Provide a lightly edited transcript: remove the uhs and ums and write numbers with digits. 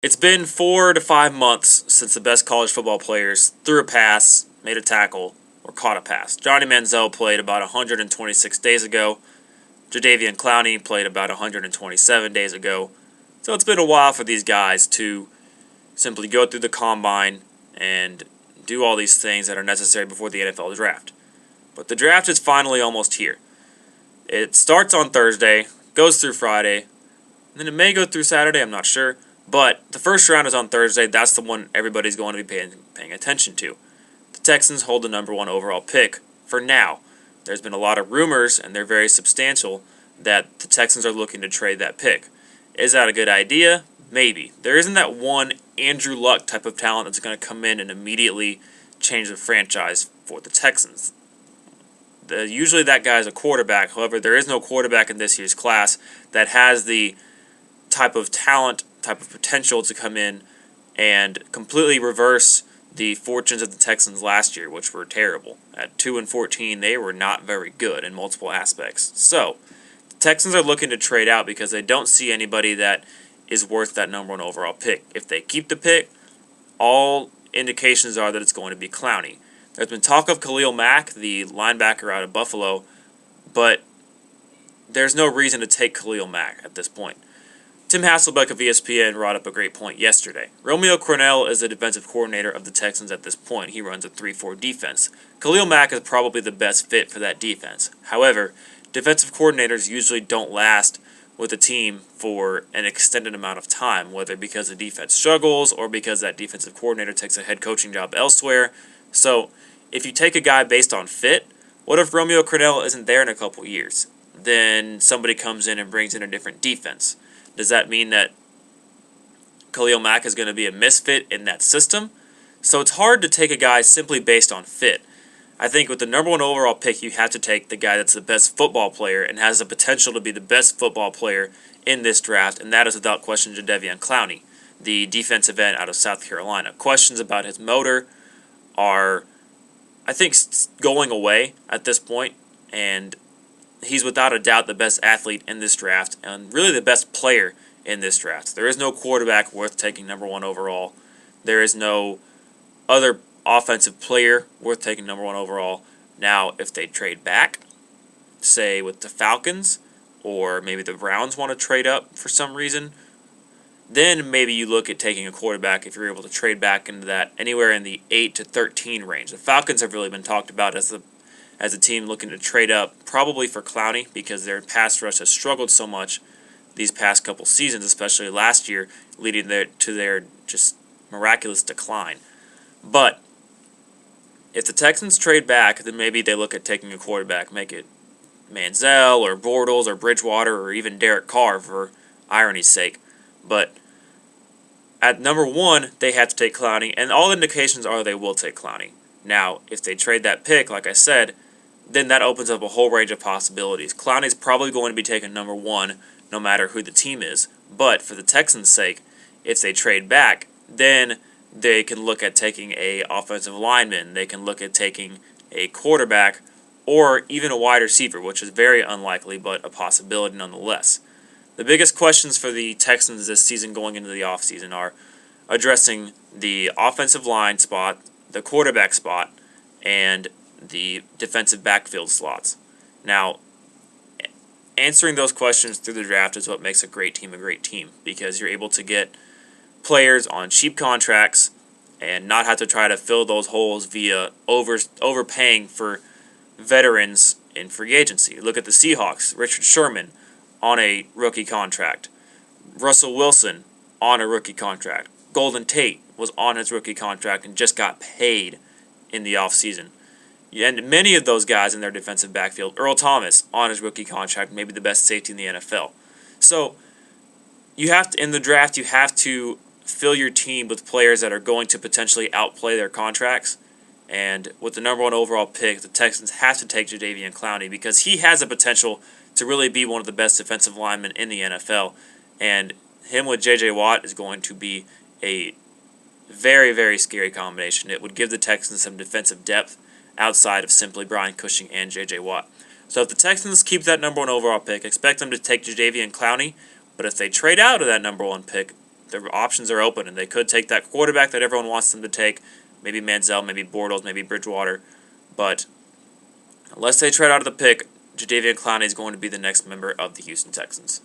It's been 4 to 5 months since the best college football players threw a pass, made a tackle, or caught a pass. Johnny Manziel played about 126 days ago. Jadeveon Clowney played about 127 days ago. So it's been a while for these guys to simply go through the combine and do all these things that are necessary before the NFL draft. But the draft is finally almost here. It starts on Thursday, goes through Friday, and then it may go through Saturday, I'm not sure. But the first round is on Thursday. That's the one everybody's going to be paying attention to. The Texans hold the number one overall pick for now. There's been a lot of rumors, and they're very substantial, that the Texans are looking to trade that pick. Is that a good idea? Maybe. There isn't that one Andrew Luck type of talent that's going to come in and immediately change the franchise for the Texans. Usually that guy is a quarterback. However, there is no quarterback in this year's class that has the type of talent, type of potential to come in and completely reverse the fortunes of the Texans last year, which were terrible. At 2-14, they were not very good in multiple aspects. So, the Texans are looking to trade out because they don't see anybody that is worth that number one overall pick. If they keep the pick, all indications are that it's going to be Clowney. There's been talk of Khalil Mack, the linebacker out of Buffalo, but there's no reason to take Khalil Mack at this point. Tim Hasselbeck of ESPN brought up a great point yesterday. Romeo Crennel is the defensive coordinator of the Texans at this point. He runs a 3-4 defense. Khalil Mack is probably the best fit for that defense. However, defensive coordinators usually don't last with a team for an extended amount of time, whether because the defense struggles or because that defensive coordinator takes a head coaching job elsewhere. So, if you take a guy based on fit, what if Romeo Crennel isn't there in a couple years? Then somebody comes in and brings in a different defense. Does that mean that Khalil Mack is going to be a misfit in that system? So it's hard to take a guy simply based on fit. I think with the number one overall pick, you have to take the guy that's the best football player and has the potential to be the best football player in this draft, and that is without question Jadeveon Clowney, the defensive end out of South Carolina. Questions about his motor are, I think, going away at this point, and he's without a doubt the best athlete in this draft and really the best player in this draft. There is no quarterback worth taking number one overall. There is no other offensive player worth taking number one overall. Now, if they trade back, say with the Falcons, or maybe the Browns want to trade up for some reason, then maybe you look at taking a quarterback if you're able to trade back into that anywhere in the 8 to 13 range. The Falcons have really been talked about as a team looking to trade up, probably for Clowney, because their pass rush has struggled so much these past couple seasons, especially last year, leading to their just miraculous decline. But if the Texans trade back, then maybe they look at taking a quarterback, make it Manziel or Bortles or Bridgewater or even Derek Carr for irony's sake. But at number one, they have to take Clowney, and all indications are they will take Clowney. Now, if they trade that pick, like I said, then that opens up a whole range of possibilities. Clowney's probably going to be taken number one, no matter who the team is. But for the Texans' sake, if they trade back, then they can look at taking a offensive lineman. They can look at taking a quarterback or even a wide receiver, which is very unlikely, but a possibility nonetheless. The biggest questions for the Texans this season going into the offseason are addressing the offensive line spot, the quarterback spot, and the defensive backfield slots. Now, answering those questions through the draft is what makes a great team, because you're able to get players on cheap contracts and not have to try to fill those holes via overpaying for veterans in free agency. Look at the Seahawks. Richard Sherman on a rookie contract. Russell Wilson on a rookie contract. Golden Tate was on his rookie contract and just got paid in the offseason. And many of those guys in their defensive backfield, Earl Thomas on his rookie contract, maybe the best safety in the NFL. So you have to, in the draft, you have to fill your team with players that are going to potentially outplay their contracts. And with the number one overall pick, the Texans have to take Jadeveon Clowney because he has the potential to really be one of the best defensive linemen in the NFL. And him with J.J. Watt is going to be a very, very scary combination. It would give the Texans some defensive depth outside of simply Brian Cushing and J.J. Watt. So if the Texans keep that number one overall pick, expect them to take Jadeveon Clowney. But if they trade out of that number one pick, their options are open, and they could take that quarterback that everyone wants them to take. Maybe Manziel, maybe Bortles, maybe Bridgewater. But unless they trade out of the pick, Jadeveon Clowney is going to be the next member of the Houston Texans.